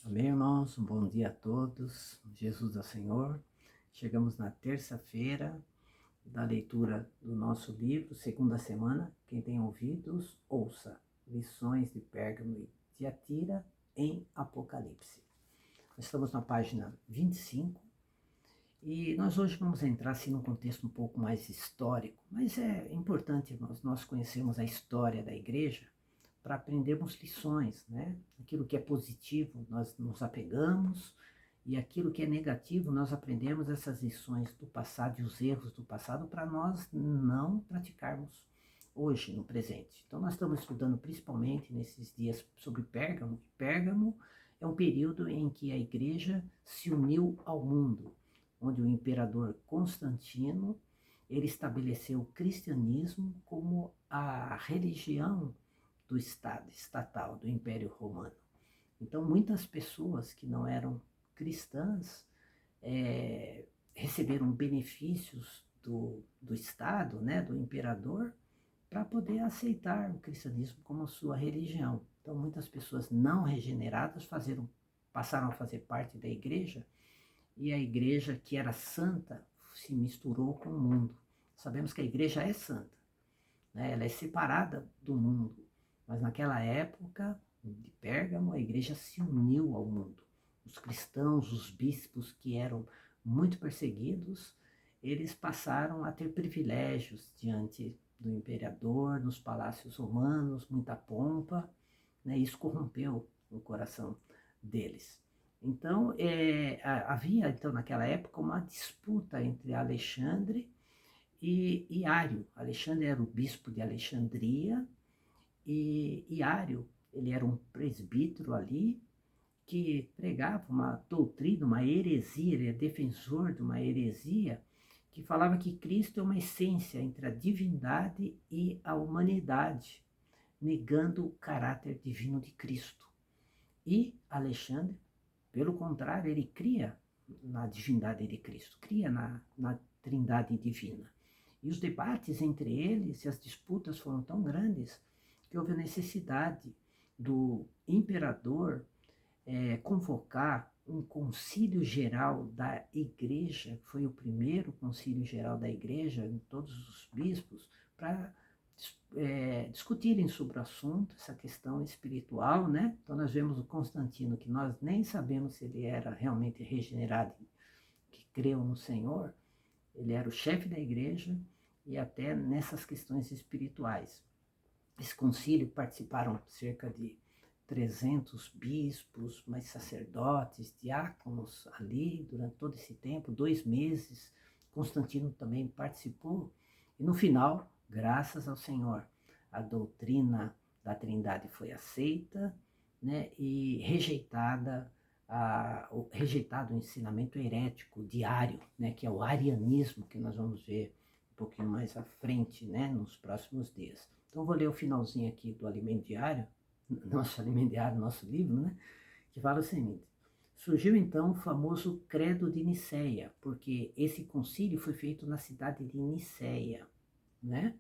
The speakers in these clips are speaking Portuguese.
Amém, irmãos? Um bom dia a todos. Jesus é o Senhor. Chegamos na terça-feira da leitura do nosso livro, segunda semana. Quem tem ouvidos, ouça. Lições de Pérgamo e Tiatira em Apocalipse. Nós estamos na página 25 e nós hoje vamos entrar assim, num contexto um pouco mais histórico, mas é importante nós conhecermos a história da igreja para aprendermos lições, né? Aquilo que é positivo nós nos apegamos e aquilo que é negativo nós aprendemos essas lições do passado e os erros do passado para nós não praticarmos hoje, no presente. Então nós estamos estudando principalmente nesses dias sobre Pérgamo. Pérgamo é um período em que a igreja se uniu ao mundo, onde o imperador Constantino ele estabeleceu o cristianismo como a religião do Estado estatal, do Império Romano. Então, muitas pessoas que não eram cristãs receberam benefícios do Estado, né, do imperador, para poder aceitar o cristianismo como sua religião. Então, muitas pessoas não regeneradas passaram a fazer parte da igreja, e a igreja que era santa se misturou com o mundo. Sabemos que a igreja é santa, né? Ela é separada do mundo, mas naquela época de Pérgamo, a igreja se uniu ao mundo. Os cristãos, os bispos que eram muito perseguidos, eles passaram a ter privilégios diante do imperador, nos palácios romanos, muita pompa, né? Isso corrompeu o coração deles. Então, havia então naquela época uma disputa entre Alexandre e Ário. Alexandre era o bispo de Alexandria e Ário, ele era um presbítero ali que pregava uma doutrina, uma heresia, ele é defensor de uma heresia que falava que Cristo é uma essência entre a divindade e a humanidade, negando o caráter divino de Cristo. E Alexandre, pelo contrário, ele cria na divindade de Cristo, cria na trindade divina. E os debates entre eles e as disputas foram tão grandes que houve a necessidade do imperador convocar um concílio geral da igreja, que foi o primeiro concílio geral da igreja, em todos os bispos, para discutirem sobre o assunto, essa questão espiritual, né? Então nós vemos o Constantino, que nós nem sabemos se ele era realmente regenerado, que creu no Senhor, ele era o chefe da igreja e até nessas questões espirituais. Esse concílio participaram cerca de 300 bispos, mais sacerdotes, diáconos ali durante todo esse tempo, 2 meses. Constantino também participou e no final, graças ao Senhor, a doutrina da Trindade foi aceita, né, e rejeitado o ensinamento herético diário, né, que é o arianismo, que nós vamos ver um pouquinho mais à frente, né, nos próximos dias. Então vou ler o finalzinho aqui do Alimento Diário, nosso Alimento Diário, nosso livro, né, que fala o seguinte: surgiu então o famoso Credo de Nicéia, porque esse concílio foi feito na cidade de Nicéia, né?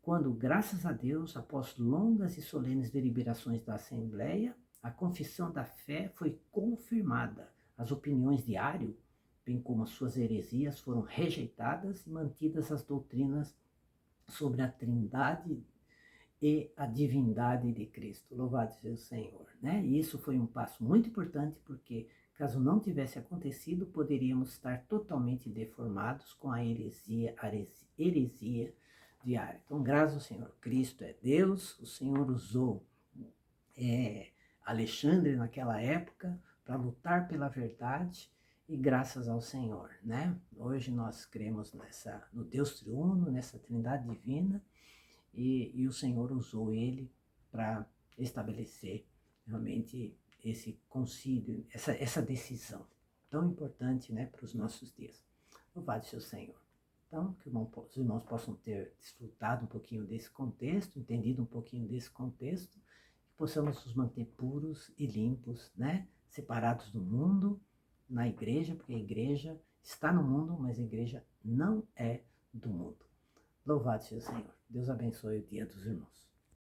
Quando, graças a Deus, após longas e solenes deliberações da Assembleia, a confissão da fé foi confirmada. As opiniões de Ário, bem como as suas heresias, foram rejeitadas e mantidas as doutrinas sobre a Trindade e a divindade de Cristo. Louvado seja o Senhor, né? E isso foi um passo muito importante, porque caso não tivesse acontecido, poderíamos estar totalmente deformados com a heresia diária. Então, graças ao Senhor, Cristo é Deus. O Senhor usou Alexandre naquela época para lutar pela verdade, e graças ao Senhor, né? Hoje nós cremos no Deus triuno, nessa trindade divina, e o Senhor usou ele para estabelecer realmente esse concílio, essa decisão tão importante, né, para os nossos dias. Louvado seja o Senhor. Então, que os irmãos possam ter desfrutado um pouquinho desse contexto, entendido um pouquinho desse contexto, que possamos nos manter puros e limpos, né, separados do mundo, na igreja, porque a igreja está no mundo, mas a igreja não é do mundo. Louvado seja o Senhor. Deus abençoe o dia dos irmãos.